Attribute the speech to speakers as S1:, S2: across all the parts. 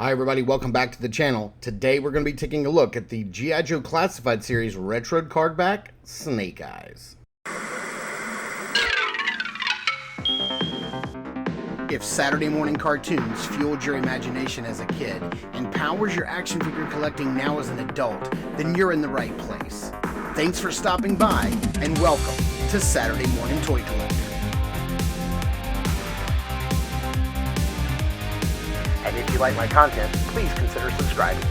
S1: Hi everybody, welcome back to the channel. Today we're going to be taking a look at the G.I. Joe Classified Series Retro Cardback Snake Eyes. If Saturday morning cartoons fueled your imagination as a kid and powers your action figure collecting now as an adult, then you're in the right place. Thanks for stopping by and welcome to Saturday Morning Toy Collector. And if you like my content, please consider subscribing.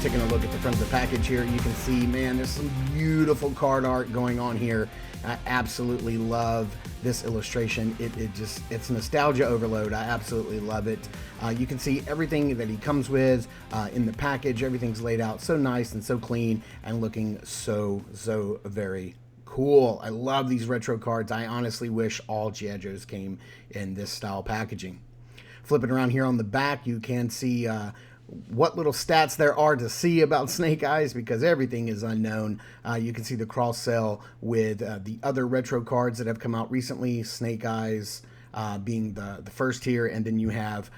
S1: Taking a look at the front of the package here, you can see, man, there's some beautiful card art going on here. I absolutely love this illustration. It's nostalgia overload. I absolutely love it. You can see everything that he comes with in the package. Everything's laid out so nice and so clean and looking so very cool. I love these retro cards. I honestly wish all G.I. Joes came in this style packaging. Flipping around here on the back, you can see what little stats there are to see about Snake Eyes, because everything is unknown. You can see the cross sell with the other retro cards that have come out recently. Snake Eyes being the first here, and then you have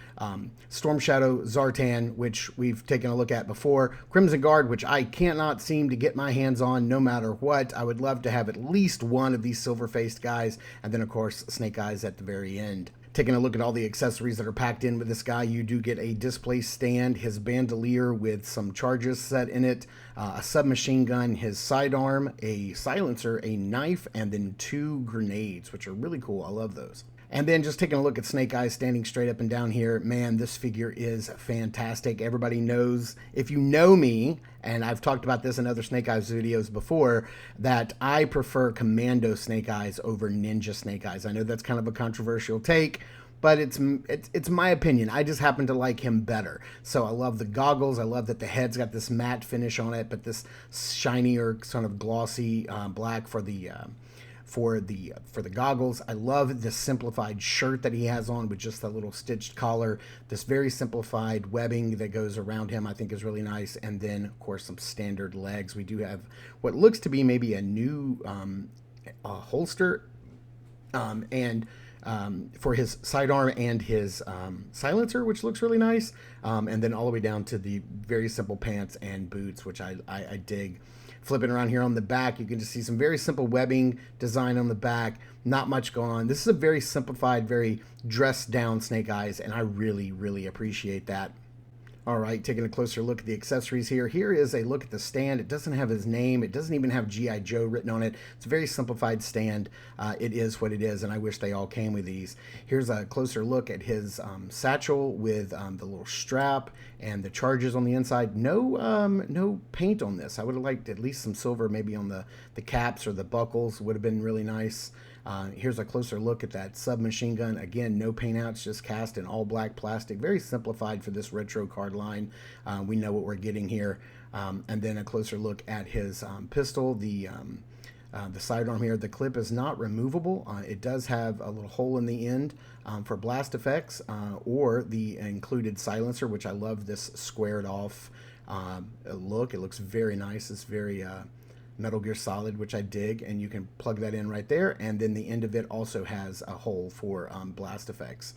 S1: Storm Shadow, Zartan, which we've taken a look at before, Crimson Guard, which I cannot seem to get my hands on no matter what. I would love to have at least one of these silver-faced guys, and then of course Snake Eyes at the very end. Taking a look at all the accessories that are packed in with this guy, you do get a display stand, his bandolier with some charges set in it, a submachine gun, his sidearm, a silencer, a knife, and then 2 grenades, which are really cool. I love those. And then just taking a look at Snake Eyes standing straight up and down here, man, this figure is fantastic. Everybody knows, if you know me, and I've talked about this in other Snake Eyes videos before, that I prefer Commando Snake Eyes over Ninja Snake Eyes. I know that's kind of a controversial take, but it's my opinion. I just happen to like him better. So I love the goggles. I love that the head's got this matte finish on it, but this shinier, sort of glossy black for the goggles. I love the simplified shirt that he has on with just that little stitched collar. This very simplified webbing that goes around him I think is really nice. And then of course some standard legs. We do have what looks to be maybe a new holster for his sidearm and his silencer, which looks really nice. And then all the way down to the very simple pants and boots, which I dig. Flipping around here on the back, you can just see some very simple webbing design on the back. Not much going on. This is a very simplified, very dressed down Snake Eyes, and I really appreciate that. All right, taking a closer look at the accessories here. Here is a look at the stand. It doesn't have his name. It doesn't even have G.I. Joe written on it. It's a very simplified stand. It is what it is, and I wish they all came with these. Here's a closer look at his satchel with the little strap and the charges on the inside. No paint on this. I would have liked at least some silver maybe on the caps or the buckles. Would have been really nice. Here's a closer look at that submachine gun. Again, no paint outs, just cast in all black plastic. Very simplified for this retro card line. We know what we're getting here. And then a closer look at his pistol, the sidearm here. The clip is not removable. It does have a little hole in the end for blast effects or the included silencer, which I love this squared off look. It looks very nice. It's very Metal Gear Solid, which I dig, and you can plug that in right there, and then the end of it also has a hole for blast effects.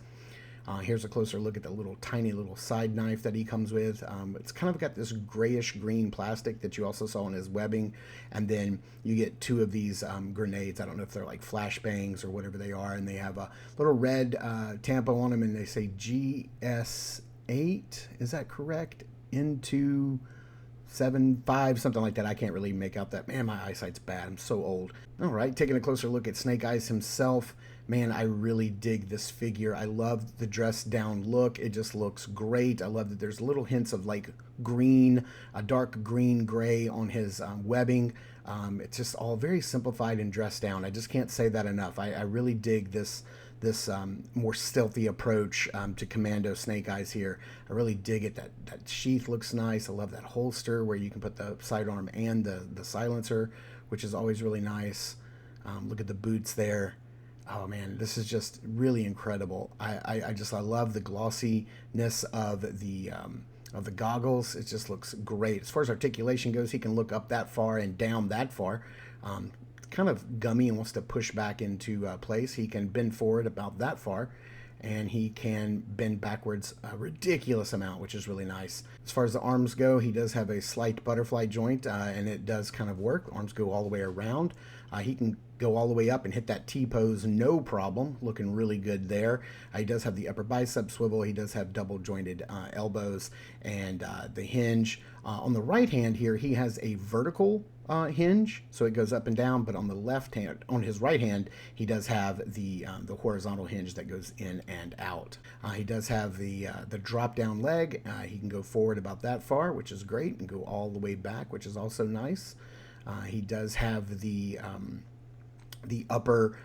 S1: Here's a closer look at the tiny little side knife that he comes with. It's kind of got this grayish green plastic that you also saw in his webbing, and then you get 2 of these grenades. I don't know if they're like flashbangs or whatever they are, and they have a little red tampo on them, and they say GS8, is that correct? Into 7.5, something like that. I can't really make out that. Man, my eyesight's bad. I'm so old. All right, taking a closer look at Snake Eyes himself. Man, I really dig this figure. I love the dressed down look. It just looks great. I love that there's little hints of like green, a dark green gray on his webbing. It's just all very simplified and dressed down. I just can't say that enough. I really dig this more stealthy approach to Commando Snake Eyes here. I really dig it. That sheath looks nice. I love that holster where you can put the sidearm and the silencer, which is always really nice. Look at the boots there. Oh man, this is just really incredible. I love the glossiness of the goggles. It just looks great. As far as articulation goes, he can look up that far and down that far. kind of gummy and wants to push back into place, he can bend forward about that far, and he can bend backwards a ridiculous amount, which is really nice. As far as the arms go, he does have a slight butterfly joint, and it does kind of work. Arms go all the way around. He can go all the way up and hit that T-pose, no problem. Looking really good there. He does have the upper bicep swivel. He does have double jointed elbows and the hinge. On the right hand here, he has a vertical hinge, so it goes up and down, but on the left hand, on his right hand, he does have the horizontal hinge that goes in and out. He does have the drop down leg. He can go forward about that far, which is great, and go all the way back, which is also nice. He does have the upper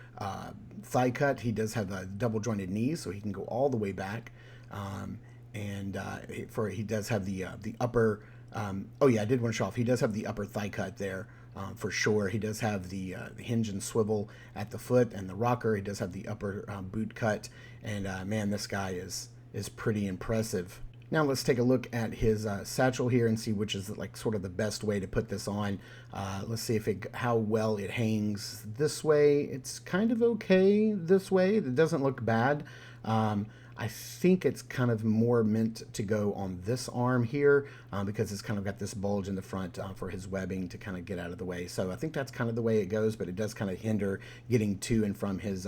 S1: thigh cut. He does have a double jointed knees, so he can go all the way back. He does have the upper. Oh yeah, I did want to show off. He does have the upper thigh cut there for sure. He does have the hinge and swivel at the foot and the rocker. He does have the upper boot cut, and man, this guy is pretty impressive. Now let's take a look at his satchel here and see which is like sort of the best way to put this on. Let's see how well it hangs this way. It's kind of okay this way. It doesn't look bad. I think it's kind of more meant to go on this arm here because it's kind of got this bulge in the front for his webbing to kind of get out of the way. So I think that's kind of the way it goes, but it does kind of hinder getting to and from his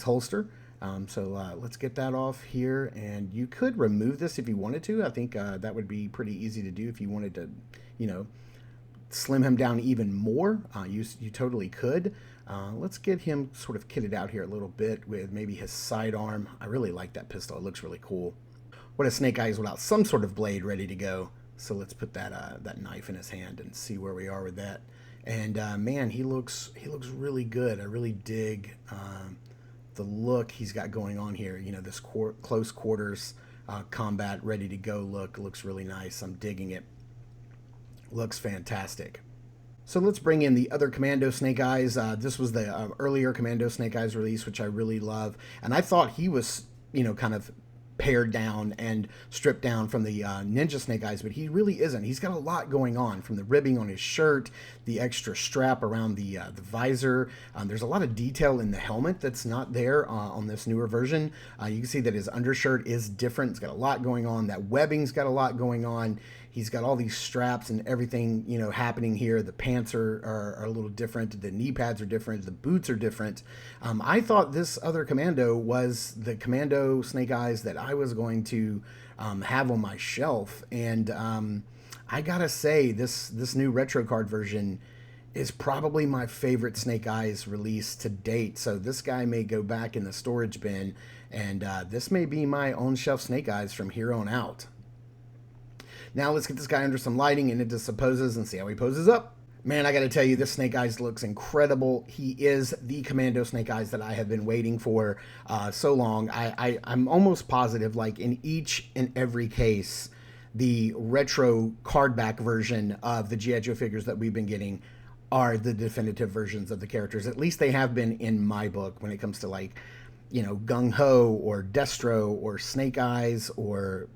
S1: holster. Let's get that off here, and you could remove this if you wanted to. I think that would be pretty easy to do if you wanted to, slim him down even more. You totally could. Let's get him sort of kitted out here a little bit with maybe his sidearm. I really like that pistol. It looks really cool. What a Snake Eyes without some sort of blade ready to go. So let's put that knife in his hand and see where we are with that. And man, he looks really good. I really dig the look he's got going on here. This close quarters combat ready to go look looks really nice. I'm digging it. Looks fantastic. So let's bring in the other Commando Snake Eyes. This was the earlier Commando Snake Eyes release, which I really love. And I thought he was, kind of pared down and stripped down from the Ninja Snake Eyes, but he really isn't. He's got a lot going on, from the ribbing on his shirt, the extra strap around the visor. There's a lot of detail in the helmet that's not there on this newer version. You can see that his undershirt is different. It's got a lot going on. That webbing's got a lot going on. He's got all these straps and everything, happening here. The pants are a little different. The knee pads are different. The boots are different. I thought this other Commando was the Commando Snake Eyes that I was going to have on my shelf. And I gotta say, this new retro card version is probably my favorite Snake Eyes release to date. So this guy may go back in the storage bin, and this may be my own shelf Snake Eyes from here on out. Now let's get this guy under some lighting and into some poses and see how he poses up. Man, I got to tell you, this Snake Eyes looks incredible. He is the Commando Snake Eyes that I have been waiting for so long. I'm almost positive, like in each and every case, the retro cardback version of the G.I. Joe figures that we've been getting are the definitive versions of the characters. At least they have been in my book when it comes to, like, Gung Ho or Destro or Snake Eyes or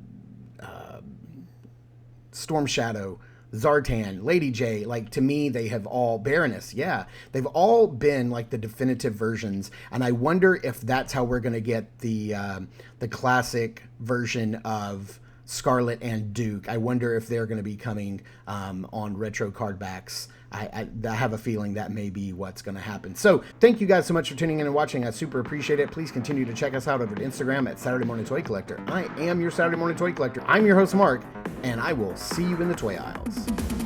S1: Storm Shadow, Zartan, Lady J. Like, to me, they have all, Baroness, yeah, they've all been like the definitive versions, and I wonder if that's how we're going to get the classic version of Scarlet and Duke. I wonder if they're going to be coming on retro cardbacks. I have a feeling that may be what's going to happen. So thank you guys so much for tuning in and watching. I super appreciate it. Please continue to check us out over at Instagram at Saturday Morning Toy Collector. I am your Saturday Morning Toy Collector. I'm your host, Mark, and I will see you in the toy aisles.